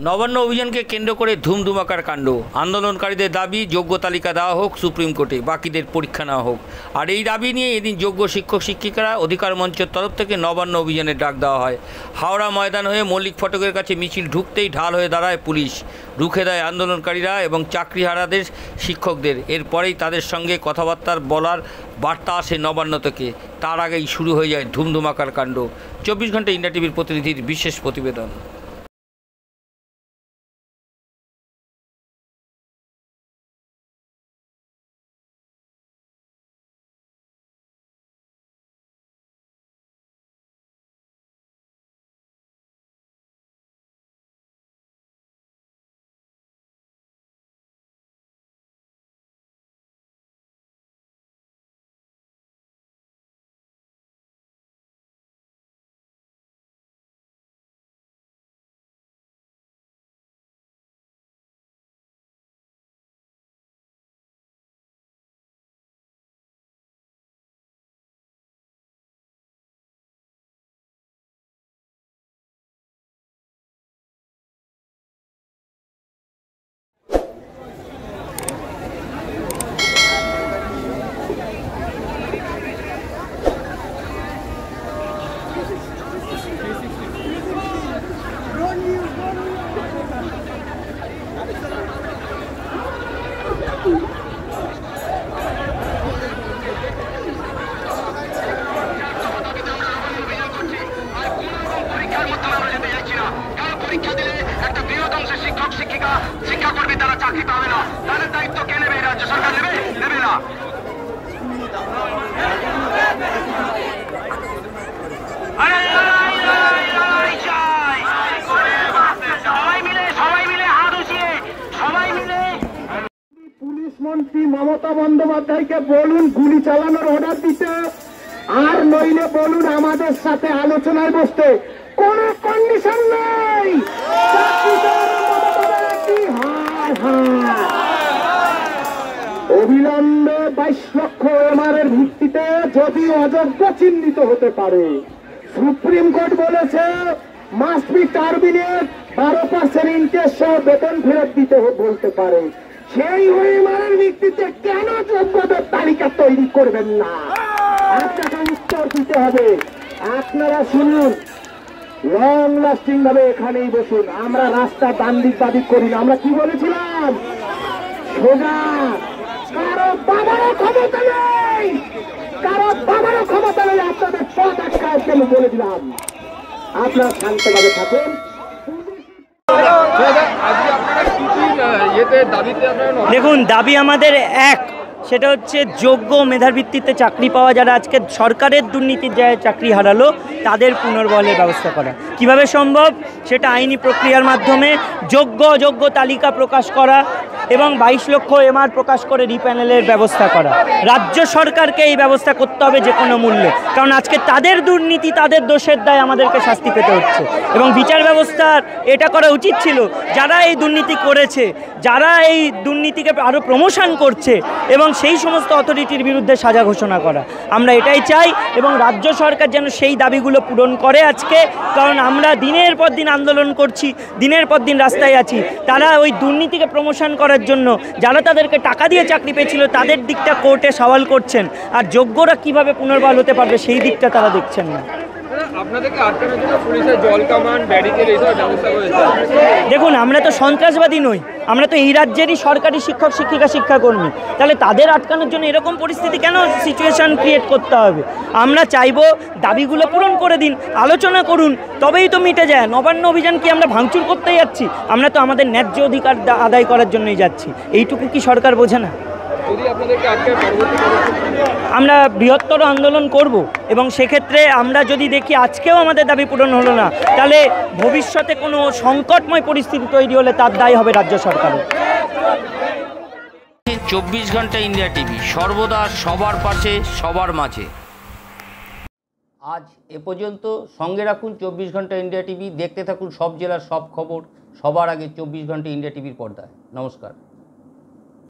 নবান্ন অভিযানকে কেন্দ্র করে ধুমধুমাকার কাণ্ড। আন্দোলনকারীদের দাবি যোগ্য তালিকা দেওয়া হোক সুপ্রিম কোর্টে, বাকিদের পরীক্ষা নেওয়া হোক। আর এই দাবি নিয়ে এদিন যোগ্য শিক্ষক শিক্ষিকারা অধিকার মঞ্চের তরফ থেকে নবান্ন অভিযানের ডাক দেওয়া হয়। হাওড়া ময়দান হয়ে মল্লিক ফটকের কাছে মিছিল ঢুকতেই ঢাল হয়ে দাঁড়ায় পুলিশ, রুখে দেয় আন্দোলনকারীরা এবং চাকরিহারাদের শিক্ষকদের। এরপরেই তাদের সঙ্গে কথাবার্তার বলার বার্তা আসে নবান্ন থেকে। তার আগেই শুরু হয়ে যায় ধুমধুমাকার কাণ্ড। 24 ঘন্টা ইন্ডিয়া টিভির প্রতিনিধির বিশেষ প্রতিবেদন। পরীক্ষা দিলে একটা বৃহৎ অংশের শিক্ষক শিক্ষিকা শিক্ষাকর্মী তারা চাকরি পাবে না। তাদের দায়িত্ব কে নেবে? রাজ্য সরকার নেবে? নেবে না। পুলিশ মন্ত্রী মমতা বন্দ্যোপাধ্যায়কে বলুন গুলি চালানোর অর্ডার দিতে, আর নইলে বলুন আমাদের সাথে আলোচনায় বসতে। কোন কন্ডিশন নেই। অবিলম্বে 22 লক্ষ এমআরের ভিত্তিতে যদি অযোগ্য চিহ্নিত হতে পারে, সুপ্রিম কোর্ট বলেছে মাস্ট বি টার্মিনেট, 12% ইন্টারেস্ট সহ বেতন ফেরত দিতে বলতে পারে। সেই এমআরের ভিত্তিতে কেন যোগ্যতার তালিকা তৈরি করবেন না? আপনাকে উত্তর দিতে হবে। আপনারা শুনুন, লং লাস্টিং ভাবে এখানেই বসুন। আমরা রাস্তা দান্দিক বাদিক করি না। আমরা কি বলেছিলাম? সোজা, কারো বাবারও ক্ষমতা নেই, কারো বাবারও ক্ষমতা নেই আপনাদের পথ আটকায় কেন বলে দিলাম। আপনারা শান্তভাবে থাকুন। দেখুন, দাবি আমাদের এক, সেটা হচ্ছে যোগ্য মেধার ভিত্তিতে চাকরি পাওয়া, যারা আজকে সরকারের দুর্নীতির জায়গায় চাকরি হারালো তাদের পুনর্বহালের ব্যবস্থা করা। কিভাবে সম্ভব? সেটা আইনি প্রক্রিয়ার মাধ্যমে যোগ্য তালিকা প্রকাশ করা এবং 22 লক্ষ এমআর প্রকাশ করে রিপ্যানেলের ব্যবস্থা করা। রাজ্য সরকারকে এই ব্যবস্থা করতে হবে যে কোনো মূল্যে, কারণ আজকে তাদের দুর্নীতি, তাদের দোষের দায় আমাদেরকে শাস্তি পেতে হচ্ছে। এবং বিচার ব্যবস্থার এটা করা উচিত ছিল, যারা এই দুর্নীতি করেছে, যারা এই দুর্নীতিকে আরও প্রমোশন করছে এবং সেই সমস্ত অথরিটির বিরুদ্ধে সাজা ঘোষণা করা। আমরা এটাই চাই এবং রাজ্য সরকার যেন সেই দাবিগুলো পূরণ করে আজকে, কারণ আমরা দিনের পর দিন আন্দোলন করছি, দিনের পর দিন রাস্তায় আছি। তারা ওই দুর্নীতিকে প্রমোশন করার জন্য যারা তাদেরকে টাকা দিয়ে চাকরি পেয়েছিল তাদের দিকটা কোর্টে সওয়াল করছেন, আর যোগ্যরা কিভাবে পুনর্বহাল হতে পারবে সেই দিকটা তারা দেখছেন না। দেখুন, আমরা তো সন্ত্রাসবাদী নই, আমরা তো এই রাজ্যেরই সরকারি শিক্ষক শিক্ষিকা শিক্ষাকর্মী। তাহলে তাদের আটকানোর জন্য এরকম পরিস্থিতি কেন সিচুয়েশন ক্রিয়েট করতে হবে? আমরা চাইবো দাবিগুলো পূরণ করে দিন, আলোচনা করুন, তবেই তো মিটে যায়। নবান্ন অভিযান কি আমরা ভাঙচুর করতে যাচ্ছি? আমরা তো আমাদের ন্যায্য অধিকার আদায় করার জন্যই যাচ্ছি। এইটুকু কি সরকার বোঝে না? আমরা বৃহত্তর আন্দোলন করব এবং সেক্ষেত্রে আমরা যদি দেখি আজকেও আমাদের দাবি পূরণ হলো না, তাহলে ভবিষ্যতে কোনো সংকটময় পরিস্থিতি তৈরি হলে তার দায় হবে রাজ্য সরকারের। 24 ঘন্টা ইন্ডিয়া টিভি, সর্বদা সবার পাশে, সবার মাঝে। আজ এ পর্যন্ত। সঙ্গে রাখুন 24 ঘন্টা ইন্ডিয়া টিভি। দেখতে থাকুন সব জেলার সব খবর সবার আগে 24 ঘন্টা ইন্ডিয়া টিভির পর্দায়। নমস্কার।